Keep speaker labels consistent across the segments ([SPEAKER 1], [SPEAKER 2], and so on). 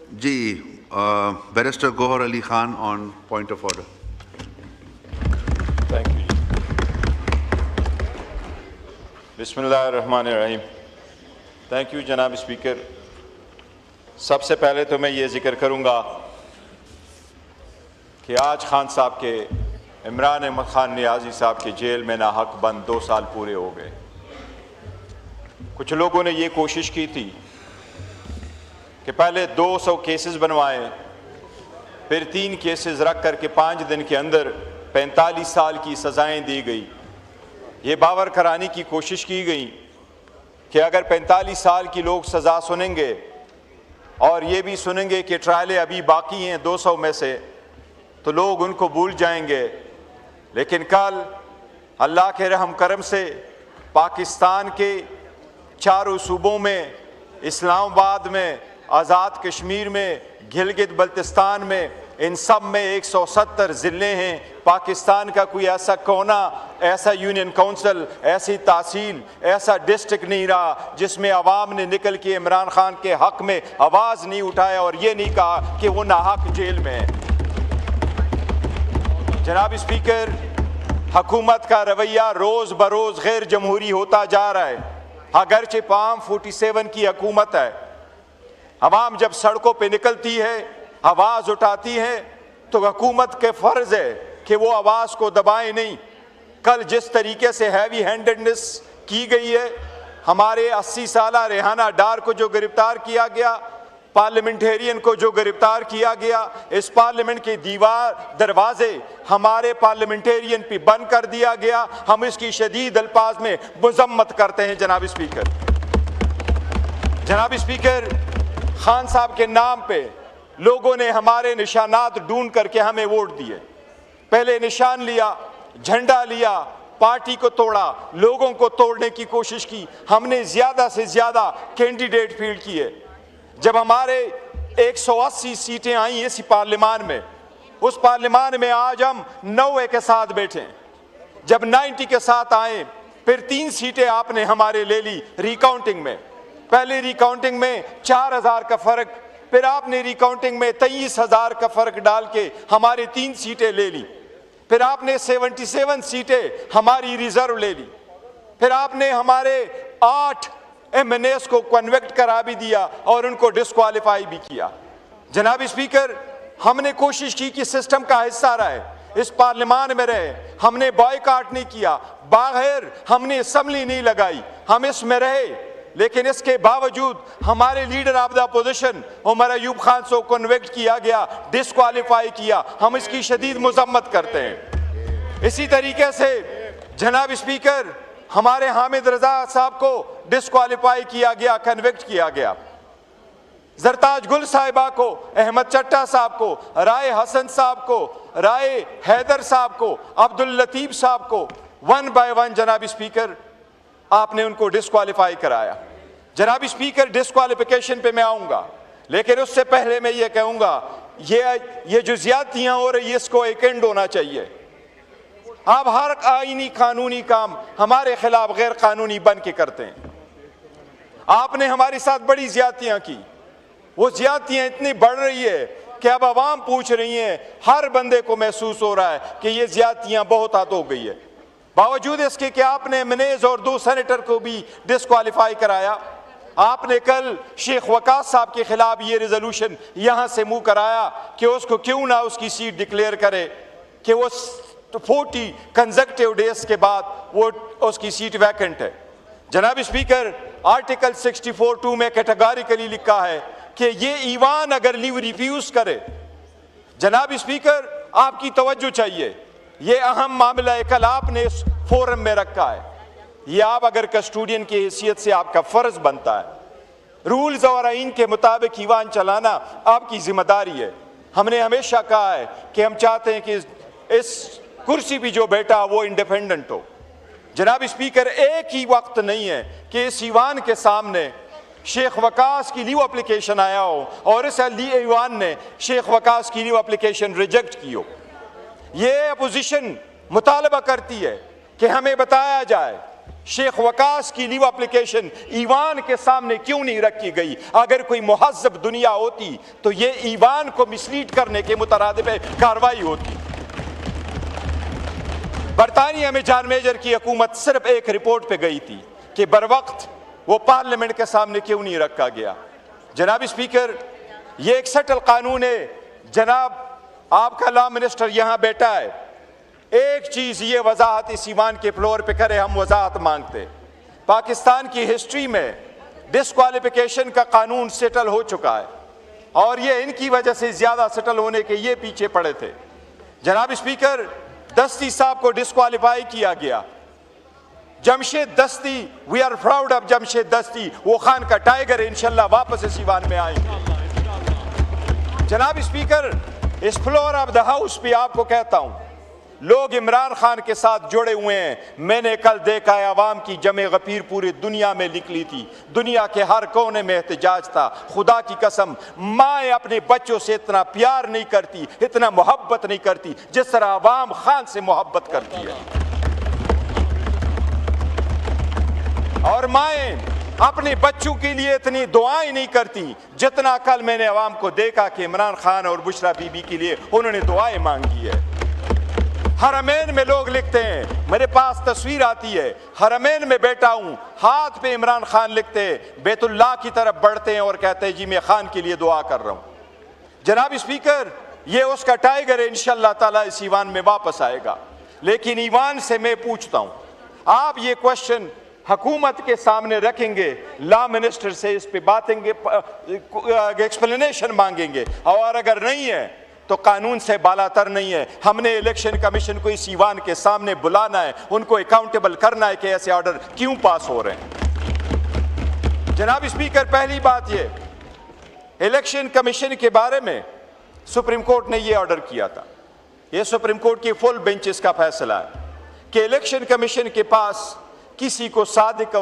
[SPEAKER 1] Ji, barrister Gohar Ali Khan on point of order.
[SPEAKER 2] Thank you. बिस्मिल्लाहिर्रहमानिर्रहीम। Thank you जनाब speaker. सबसे पहले तो मैं ये जिक्र करूँगा कि आज खान साहब के इमरान अहमद खान नियाजी साहब के जेल में नाहक बंद 2 साल पूरे हो गए। कुछ लोगों ने ये कोशिश की थी कि पहले 200 केसेस बनवाएं, फिर 3 केसेस रख करके 5 दिन के अंदर 45 साल की सज़ाएं दी गई। ये बावर कराने की कोशिश की गई कि अगर 45 साल की लोग सज़ा सुनेंगे और ये भी सुनेंगे कि ट्रायलें अभी बाकी हैं 200 में से, तो लोग उनको भूल जाएंगे। लेकिन कल अल्लाह के रहम करम से पाकिस्तान के चारों सूबों में, इस्लामाबाद में, आज़ाद कश्मीर में, गिलगित बल्तिस्तान में, इन सब में 170 ज़िले हैं। पाकिस्तान का कोई ऐसा कोना, ऐसा यूनियन काउंसिल, ऐसी तहसील, ऐसा डिस्ट्रिक्ट नहीं रहा जिसमें अवाम ने निकल के इमरान खान के हक़ में आवाज़ नहीं उठाया और ये नहीं कहा कि वो नाहक जेल में है। जनाब स्पीकर, हुकूमत का रवैया रोज़ बरोज़ गैर जमहूरी होता जा रहा है। अगरचे पाम 47 की हुकूमत है, अवाम जब सड़कों पे निकलती है, आवाज़ उठाती है, तो हुकूमत के फ़र्ज़ है कि वो आवाज़ को दबाए नहीं। कल जिस तरीके से हैवी हैंडेडनेस की गई है, हमारे 80 साला रेहाना डार को जो गिरफ्तार किया गया, पार्लियामेंटेरियन को जो गिरफ्तार किया गया, इस पार्लियामेंट के दरवाजे हमारे पार्लियामेंटेरियन पे बंद कर दिया गया, हम इसकी शदीद अल्फाज में मजम्मत करते हैं। जनाब स्पीकर, खान साहब के नाम पे लोगों ने हमारे निशानात ढूंढ करके हमें वोट दिए। पहले निशान लिया, झंडा लिया, पार्टी को तोड़ा, लोगों को तोड़ने की कोशिश की। हमने ज्यादा से ज्यादा कैंडिडेट फील्ड किए। जब हमारे 180 सीटें आई इसी पार्लियामान में, उस पार्लियामान में आज हम 90 के साथ बैठे हैं। जब 90 के साथ आए, फिर 3 सीटें आपने हमारे ले ली रिकाउंटिंग में। पहले रिकाउंटिंग में 4000 का फर्क, फिर आपने रिकाउंटिंग में 23,000 का फर्क डाल के हमारे 3 सीटें ले ली। फिर आपने 77 सीटें हमारी रिजर्व ले ली। फिर आपने हमारे 8 MNAs को कन्वेक्ट करा भी दिया और उनको डिस्क्वालीफाई भी किया। जनाब स्पीकर, हमने कोशिश की कि सिस्टम का हिस्सा रहे, इस पार्लियामान में रहे। हमने बॉयकॉट नहीं किया, बाहर हमने असम्बली नहीं लगाई, हम इसमें रहे। लेकिन इसके बावजूद हमारे leader of the opposition Omar Ayub Khan को कन्वेक्ट किया गया, डिस्क्वालीफाई किया। हम इसकी शदीद मजम्मत करते हैं। इसी तरीके से जनाब स्पीकर, हमारे हामिद रजा साहब को डिस्क्वालीफाई किया गया, कन्विक्ट किया गया। जरताज गुल साहिबा को, अहमद चट्टा साहब को, राय हसन साहब को, राय हैदर साहब को, अब्दुल लतीफ साहब को 1 बाय 1 जनाब स्पीकर आपने उनको डिस्क्वालीफाई कराया। जनाब स्पीकर, डिस्क्वालिफिकेशन पे मैं आऊंगा, लेकिन उससे पहले मैं ये कहूंगा, ये जो ज्यादतियां हो रही है इसको एक एंड होना चाहिए। आप हर आईनी कानूनी काम हमारे खिलाफ गैर कानूनी बन के करते हैं। आपने हमारे साथ बड़ी ज्यादतियां की, वो ज्यादतियां इतनी बढ़ रही है कि अब आवाम पूछ रही है, हर बंदे को महसूस हो रहा है कि ये ज्यादतियां बहुत हद हो गई है। बावजूद इसके कि आपने MNAs और 2 सेनेटर को भी डिस्क्वालीफाई कराया। आपने कल शेख वकास साहब के खिलाफ ये रेजोल्यूशन यहां से मुंह कराया कि उसको क्यों ना उसकी सीट डिक्लेयर करे, कि वो 40 कंसेक्यूटिव डेज के बाद वो उसकी सीट वैकेंट है। जनाब स्पीकर, आर्टिकल 64(2) में कैटेगोरिकली लिखा है कि ये ईवान अगर लीव रिफ्यूज करे, जनाब स्पीकर आपकी तवज्जो चाहिए, ये अहम मामला है, कल आपने इस फोरम में रखा है। ये आप अगर कस्टोडियन की हैसियत से आपका फर्ज बनता है, रूल्स और आइन के मुताबिक ईवान चलाना आपकी जिम्मेदारी है। हमने हमेशा कहा है कि हम चाहते हैं कि इस कुर्सी भी जो बैठा वो इंडिपेंडेंट हो। जनाब स्पीकर, एक ही वक्त नहीं है कि इस ईवान के सामने शेख वकास की लीव एप्लीकेशन आया हो और इस ईवान ने शेख वकास की लीव एप्लीकेशन रिजेक्ट की हो। ये अपोजिशन मुतालबा करती है कि हमें बताया जाए शेख वकास की लीव एप्लीकेशन ईवान के सामने क्यों नहीं रखी गई? अगर कोई मुहज़्ज़ब दुनिया होती तो ये ईवान को मिसलीड करने के मुतरादिफ कार्रवाई होती। बरतानिया में जॉन मेजर की हुकूमत सिर्फ एक रिपोर्ट पे गई थी कि बर वक्त वो पार्लियामेंट के सामने क्यों नहीं रखा गया? जनाब स्पीकर, ये एक सटल कानून है। जनाब आपका लॉ मिनिस्टर यहाँ बैठा है, एक चीज ये वजाहत इस ईवान के फ्लोर पे करे, हम वजाहत मांगते। पाकिस्तान की हिस्ट्री में डिस्क्वालिफिकेशन का कानून सेटल हो चुका है और ये इनकी वजह से ज्यादा सेटल होने के ये पीछे पड़े थे। जनाब स्पीकर, दस्ती साहब को डिस्क्वालीफाई किया गया। Jamshed Dasti, we are proud of Jamshed Dasti, वो खान का टाइगर इंशाल्लाह वापस इस ईवान में आएंगे। जनाब स्पीकर, इस फ्लोर ऑफ द हाउस पे आपको कहता हूं, लोग इमरान खान के साथ जुड़े हुए हैं। मैंने कल देखा है अवाम की जमे गफीर पूरी दुनिया में निकली थी, दुनिया के हर कोने में एहतजाज था। खुदा की कसम, माएँ अपने बच्चों से इतना प्यार नहीं करती, इतना मोहब्बत नहीं करती जिस तरह अवाम खान से मोहब्बत करती है। और माएँ अपने बच्चों के लिए इतनी दुआएं नहीं करती जितना कल मैंने अवाम को देखा कि इमरान खान और बुशरा बीबी के लिए उन्होंने दुआएं मांगी है। हरमैन में लोग लिखते हैं, मेरे पास तस्वीर आती है, हरमैन में बैठा हूं, हाथ पे इमरान खान लिखते हैं, बैतुल्लाह की तरफ बढ़ते हैं और कहते हैं जी मैं खान के लिए दुआ कर रहा हूं। जनाब स्पीकर, ये उसका टाइगर है, इंशाअल्लाह ताला इस ईवान में वापस आएगा। लेकिन ईवान से मैं पूछता हूं, आप ये क्वेश्चन हुकूमत के सामने रखेंगे, लॉ मिनिस्टर से इस पे बातेंगे, एक्सप्लेनेशन मांगेंगे, और अगर नहीं है तो कानून से बालातर नहीं है। हमने इलेक्शन कमीशन को इस ईवान के सामने बुलाना है, उनको अकाउंटेबल करना है कि ऐसे ऑर्डर क्यों पास हो रहे हैं। जनाब स्पीकर, पहली बात ये, इलेक्शन कमीशन के बारे में सुप्रीम कोर्ट ने ये ऑर्डर किया था, ये सुप्रीम कोर्ट की फुल बेंचेस का फैसला है कि इलेक्शन कमीशन के पास किसी को सादिक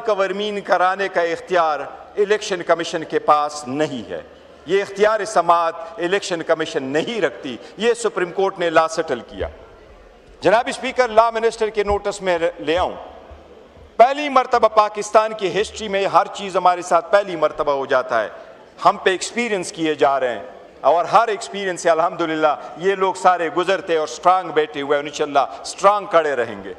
[SPEAKER 2] और अमीन कराने का इख्तियार इलेक्शन कमीशन के पास नहीं है। ये इख्तियार समात इलेक्शन कमीशन नहीं रखती। ये सुप्रीम कोर्ट ने लॉ सेटल किया। जनाब स्पीकर, लॉ मिनिस्टर के नोटिस में ले आऊं, पहली मरतबा पाकिस्तान की हिस्ट्री में हर चीज़ हमारे साथ पहली मरतबा हो जाता है। हम पे एक्सपीरियंस किए जा रहे हैं और हर एक्सपीरियंस से अल्हम्दुलिल्लाह ये लोग सारे गुजरते और स्ट्रांग बैठे हुए, इंशाल्लाह स्ट्रांग खड़े रहेंगे।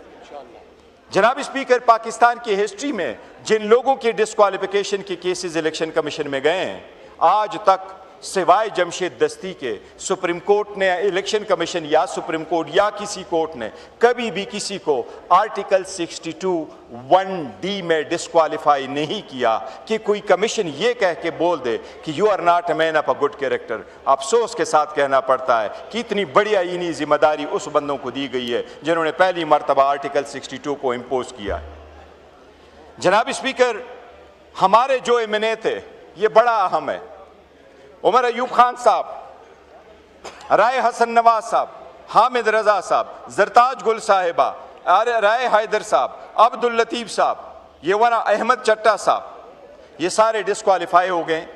[SPEAKER 2] जनाब स्पीकर, पाकिस्तान की हिस्ट्री में जिन लोगों के डिस्क्वालिफिकेशन के केसेस इलेक्शन कमीशन में गए हैं, आज तक सिवाय जमशेद दस्ती के सुप्रीम कोर्ट ने, इलेक्शन कमीशन या सुप्रीम कोर्ट या किसी कोर्ट ने कभी भी किसी को आर्टिकल 62(1)D में डिस्क्वालीफाई नहीं किया कि कोई कमीशन ये कह के बोल दे कि you are not a man of a good character. अफसोस के साथ कहना पड़ता है कि इतनी बड़ी आईनी जिम्मेदारी उस बंदों को दी गई है जिन्होंने पहली मरतबा आर्टिकल 62 को इम्पोज किया है। जनाब स्पीकर, हमारे जो एमएनए थे ये बड़ा अहम है। उमर अयूब खान साहब, राय हसन नवाज साहब, हामिद रजा साहब, जरताज गुल साहिबा, राय हैदर साहब, अब्दुल लतीफ साहब, ये वाला अहमद चट्टा साहब, ये सारे डिस्क्वालीफाई हो गए।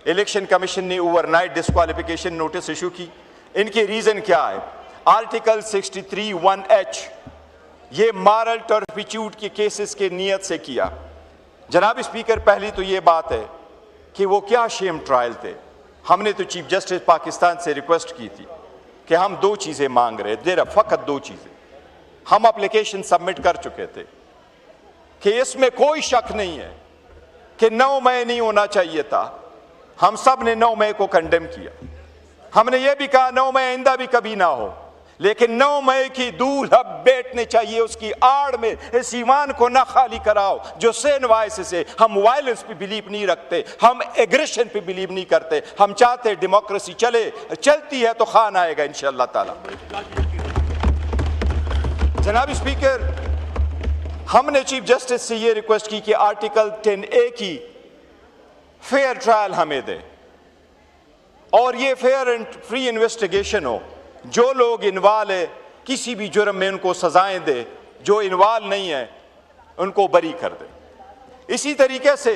[SPEAKER 2] इलेक्शन कमीशन ने ओवरनाइट डिस्क्वालिफिकेशन नोटिस इशू की। इनके रीजन क्या है? आर्टिकल 63(1)H, ये मॉरल टर्पिट्यूड के केसेस के नियत से किया। जनाब स्पीकर, पहली तो ये बात है कि वो क्या शेम ट्रायल थे। हमने तो चीफ जस्टिस पाकिस्तान से रिक्वेस्ट की थी कि हम दो चीज़ें मांग रहे थे, फ़कत दो चीज़ें। हम एप्लीकेशन सबमिट कर चुके थे कि इसमें कोई शक नहीं है कि 9 मई नहीं होना चाहिए था। हम सब ने 9 मई को कंडेम किया। हमने ये भी कहा 9 मई आइंदा भी कभी ना हो, लेकिन 9 मई की दूल्ह अब बैठने चाहिए, उसकी आड़ में इस ईवान को ना खाली कराओ। जो सेन वायस से हम वायलेंस पे बिलीव नहीं रखते, हम एग्रेशन पे बिलीव नहीं करते। हम चाहते डेमोक्रेसी चलती है तो खान आएगा इंशाअल्लाह ताला। जनाब स्पीकर, हमने चीफ जस्टिस से ये रिक्वेस्ट की कि आर्टिकल 10A की फेयर ट्रायल हमें दे और ये फेयर एंड फ्री इन्वेस्टिगेशन हो। जो लोग इन्वॉल्व है किसी भी जुर्म में उनको सजाएं दे, जो इन्वॉल्व नहीं है उनको बरी कर दे। इसी तरीके से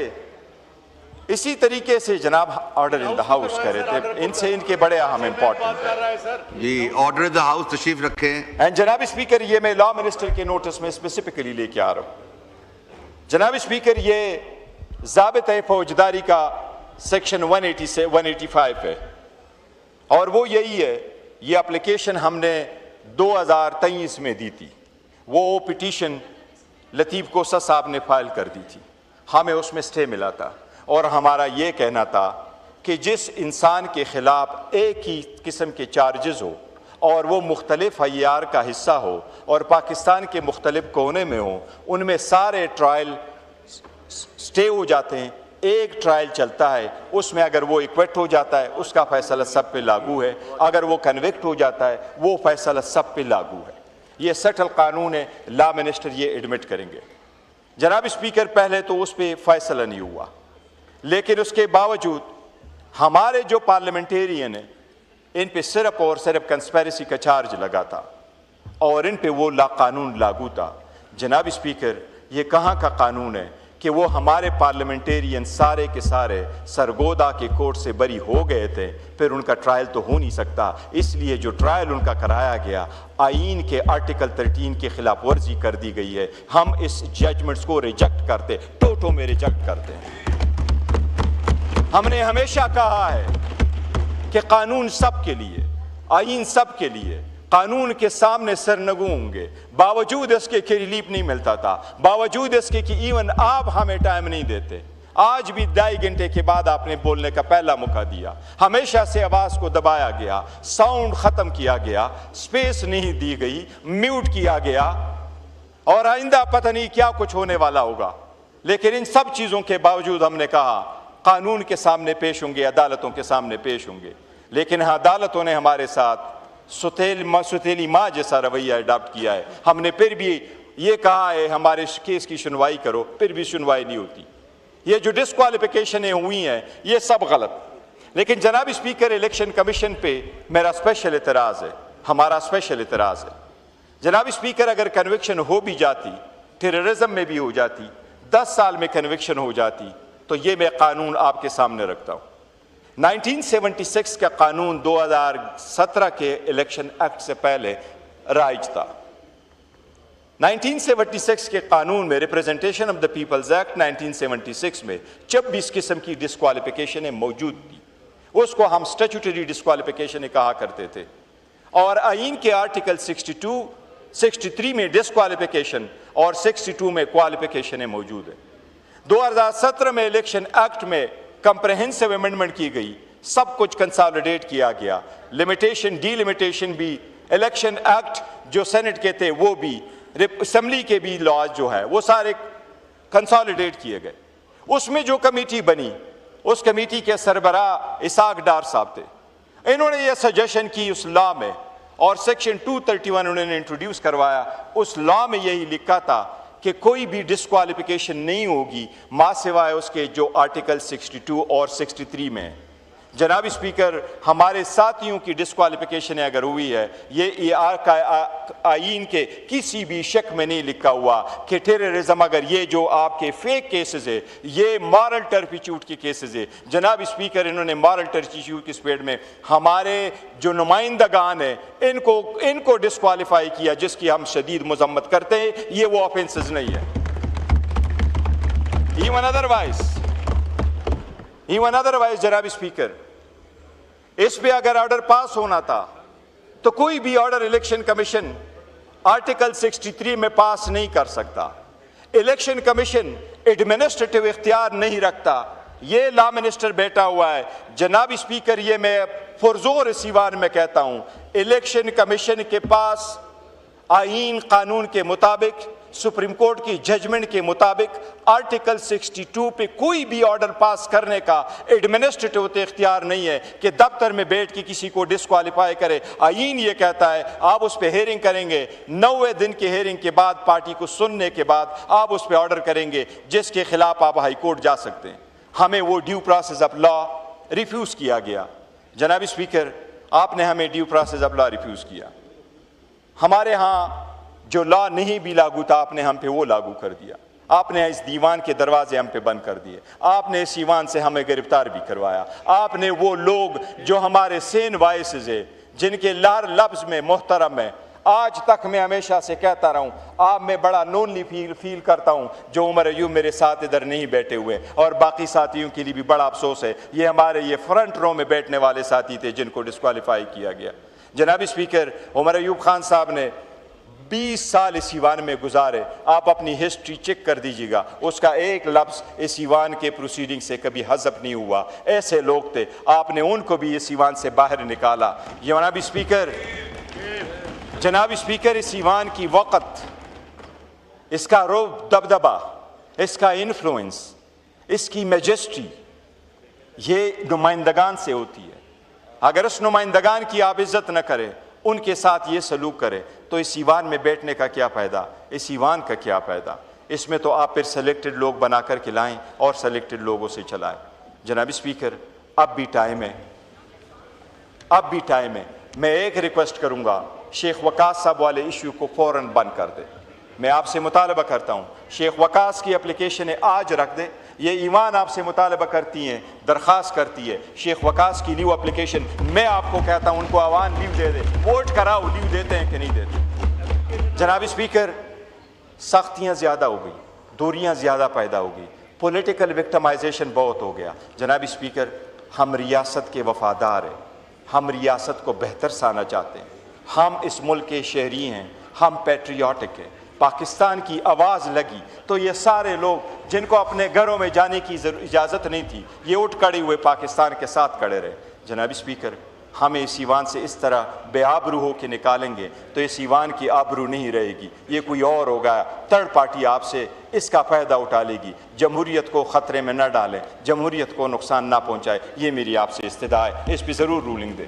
[SPEAKER 2] इसी तरीके से जनाब ऑर्डर इन द हाउस करे थे, इनसे इनके बड़े अहम इम्पोर्टेंट है
[SPEAKER 1] जी। ऑर्डर इन द हाउस तशरीफ रखें।
[SPEAKER 2] एंड जनाब स्पीकर, ये मैं लॉ मिनिस्टर के नोटिस में स्पेसिफिकली लेके आ रहा हूँ। जनाब स्पीकर, ये ज़ाबिता फौजदारी का सेक्शन 180 से 185 है और वो यही है, ये एप्लीकेशन हमने 2023 में दी थी। वो पिटीशन लतीफ़ कोसा साहब ने फाइल कर दी थी, हमें उसमें स्टे मिला था और हमारा ये कहना था कि जिस इंसान के ख़िलाफ़ एक ही किस्म के चार्जेस हो और वो मुख्तलिफ अय्यार का हिस्सा हो और पाकिस्तान के मुख्तलिफ कोने में हो, उनमें सारे ट्रायल स्टे हो जाते हैं। एक ट्रायल चलता है, उसमें अगर वो इक्विट हो जाता है उसका फ़ैसला सब पे लागू है, अगर वो कन्विक्ट हो जाता है वो फ़ैसला सब पे लागू है। ये सटल कानून है, लॉ मिनिस्टर ये एडमिट करेंगे। जनाब स्पीकर, पहले तो उस पर फ़ैसला नहीं हुआ, लेकिन उसके बावजूद हमारे जो पार्लियामेंटेरियन हैं इन पे सिर्फ और सिर्फ कंस्पेरेसी का चार्ज लगा था और इन पे वो कानून लागू था। जनाब स्पीकर, ये कहाँ का कानून है कि वो हमारे पार्लियामेंटेरियन सारे के सारे सरगोदा के कोर्ट से बरी हो गए थे, फिर उनका ट्रायल तो हो नहीं सकता। इसलिए जो ट्रायल उनका कराया गया आईन के आर्टिकल 13 के खिलाफ वर्जी कर दी गई है। हम इस जजमेंट्स को रिजेक्ट करते, टोटो में रिजेक्ट करते हैं। हमने हमेशा कहा है कि कानून सब के लिए, आईन सब के लिए, कानून के सामने सरनगू होंगे। बावजूद इसके कि रिलीफ नहीं मिलता था, बावजूद इसके कि इवन आप हमें टाइम नहीं देते। आज भी 2.5 घंटे के बाद आपने बोलने का पहला मौका दिया, हमेशा से आवाज़ को दबाया गया, साउंड ख़त्म किया गया, स्पेस नहीं दी गई, म्यूट किया गया और आइंदा पता नहीं क्या कुछ होने वाला होगा। लेकिन इन सब चीज़ों के बावजूद हमने कहा कानून के सामने पेश होंगे, अदालतों के सामने पेश होंगे। लेकिन अदालतों ने हमारे साथ सुतेली माँ जैसा रवैया अडॉप्ट किया है। हमने फिर भी ये कहा है हमारे केस की सुनवाई करो, फिर भी सुनवाई नहीं होती। ये जो डिस्क्वालिफिकेशनें हुई हैं ये सब गलत। लेकिन जनाब स्पीकर, इलेक्शन कमीशन पे मेरा स्पेशल एतराज़ है, हमारा स्पेशल एतराज़ है। जनाब स्पीकर, अगर कन्विक्शन हो भी जाती, टेररिज्म में भी हो जाती, 10 साल में कन्विक्शन हो जाती, तो ये मैं कानून आपके सामने रखता हूँ। 1976 का कानून 2017 के इलेक्शन एक्ट से पहले राइज था। 1976 के कानून में, representation of the people's act 1976 में 26 किस्म की डिस्क्वालिफिकेशनें मौजूद थी। उसको हम स्टैट्यूटरी डिस्क्वालिफिकेशनें कहा करते थे और आईन के आर्टिकल 62, 63 में डिस्क्वालिफिकेशन और 62 में क्वालिफिकेशनें मौजूद है। 2017 में इलेक्शन एक्ट में कंप्रहेंसिव अमेंडमेंट की गई, सब कुछ कंसोलिडेट किया गया, लिमिटेशन डिलिमिटेशन भी, इलेक्शन एक्ट जो सेनेट के थे वो भी, असेंबली के भी लॉज जो है वो सारे कंसोलिडेट किए गए। उसमें जो कमेटी बनी, उस कमेटी के सरबराह इसाक डार साहब थे। इन्होंने ये सजेशन की उस लॉ में और सेक्शन 231 उन्होंने इंट्रोड्यूस करवाया। उस लॉ में यही लिखा था कि कोई भी डिस्क्वालिफिकेशन नहीं होगी मां सिवाय उसके जो आर्टिकल 62 और 63 में है। जनाब स्पीकर, हमारे साथियों की डिस्क्वालिफिकेशन अगर हुई है, ये आईन के किसी भी शक में नहीं लिखा हुआ कि टेररिज्म, अगर ये जो आपके फेक केसेस है ये मॉरल टर्पिट्यूड के केसेस है। जनाब स्पीकर, इन्होंने मॉरल टर्पिट्यूड की स्पेड में हमारे जो नुमाइंदगान है इनको डिस्क्वालीफाई किया, जिसकी हम शदीद मजम्मत करते हैं। ये वो ऑफेंसेस नहीं है। इवन अदरवाइज जनाब स्पीकर, इस पे अगर ऑर्डर पास होना था तो कोई भी ऑर्डर इलेक्शन कमीशन आर्टिकल 63 में पास नहीं कर सकता। इलेक्शन कमीशन एडमिनिस्ट्रेटिव इख्तियार नहीं रखता। ये लॉ मिनिस्टर बैठा हुआ है। जनाब स्पीकर, ये मैं पुरजोर इस ईवान में कहता हूं, इलेक्शन कमीशन के पास आईन कानून के मुताबिक, सुप्रीम कोर्ट की जजमेंट के मुताबिक आर्टिकल 62 पे कोई भी ऑर्डर पास करने का एडमिनिस्ट्रेटिव इख्तियार नहीं है कि दफ्तर में बैठ के किसी को डिस्क्वालीफाई करे। आईन ये कहता है आप उस पर हेयरिंग करेंगे, 90वें दिन की हेयरिंग के बाद, पार्टी को सुनने के बाद आप उस पर ऑर्डर करेंगे जिसके खिलाफ आप हाई कोर्ट जा सकते हैं। हमें वो due process of law refuse किया गया। जनाब स्पीकर, आपने हमें due process of law refuse किया। हमारे यहाँ जो लॉ नहीं भी लागू था आपने हम पे वो लागू कर दिया। आपने इस दीवान के दरवाजे हम पे बंद कर दिए, आपने इस ईवान से हमें गिरफ्तार भी करवाया, आपने वो लोग जो हमारे सेन वाइसेस है, जिनके लार लफ्ज़ में मोहतरम है, आज तक मैं हमेशा से कहता रहा हूँ, आप मैं बड़ा लोनली फील करता हूँ जो उमर अयूब मेरे साथ इधर नहीं बैठे हुए, और बाकी साथियों के लिए भी बड़ा अफसोस है। ये हमारे ये फ्रंट रो में बैठने वाले साथी थे जिनको डिस्क्वालीफाई किया गया। जनाब स्पीकर, उमर अयूब खान साहब ने 20 साल इस ईवान में गुजारे। आप अपनी हिस्ट्री चेक कर दीजिएगा, उसका एक लफ्ज़ इस ईवान के प्रोसीडिंग से कभी हज़फ नहीं हुआ। ऐसे लोग थे, आपने उनको भी इस ईवान से बाहर निकाला। जनाब स्पीकर, इस ईवान की वक़्त, इसका रूब दबदबा, इसका इन्फ्लुएंस, इसकी मैजेस्टी, ये नुमाइंदगान से होती है। अगर उस नुमाइंदगान की आप इज़्ज़त न करें, उनके साथ ये सलूक करें, तो इस ईवान में बैठने का क्या फ़ायदा, इस ईवान का क्या फ़ायदा। इसमें तो आप फिर सेलेक्टेड लोग बना कर के लाएँ और सेलेक्टेड लोगों से चलाएँ। जनाब स्पीकर, अब भी टाइम है, अब भी टाइम है। मैं एक रिक्वेस्ट करूँगा, शेख वकास साहब वाले इशू को फ़ौरन बंद कर दे। मैं आपसे मुतालबा करता हूँ, शेख वकास की एप्लीकेशन आज रख दे। ये ईवान आपसे मुतालबा करती हैं, दरख्वास्त करती है, शेख वकास की लीव एप्लीकेशन, मैं आपको कहता हूँ उनको आवाम लीव दे दे, वोट कराओ, लीव देते हैं कि नहीं देते। जनाब स्पीकर, सख्तियाँ ज़्यादा हो गई, दूरियाँ ज़्यादा पैदा हो गई, पॉलिटिकल विक्टिमाइजेशन बहुत हो गया। जनाब स्पीकर, हम रियासत के वफादार हैं, हम रियासत को बेहतर साना चाहते हैं, हम इस मुल्क के शहरी हैं, हम पैट्रियाटिक हैं। पाकिस्तान की आवाज़ लगी तो ये सारे लोग जिनको अपने घरों में जाने की इजाज़त नहीं थी, ये उठ खड़े हुए पाकिस्तान के साथ खड़े रहे। जनाब स्पीकर, हमें इस ईवान से इस तरह बेआबरू हो के निकालेंगे तो इस ईवान की आबरू नहीं रहेगी, ये कोई और होगा, थर्ड पार्टी आपसे इसका फ़ायदा उठा लेगी। जमहूरियत को ख़तरे में न डालें, जमहूरियत को नुकसान ना पहुँचाए, ये मेरी आपसे इस्तदा है। इस पर ज़रूर रूलिंग दें।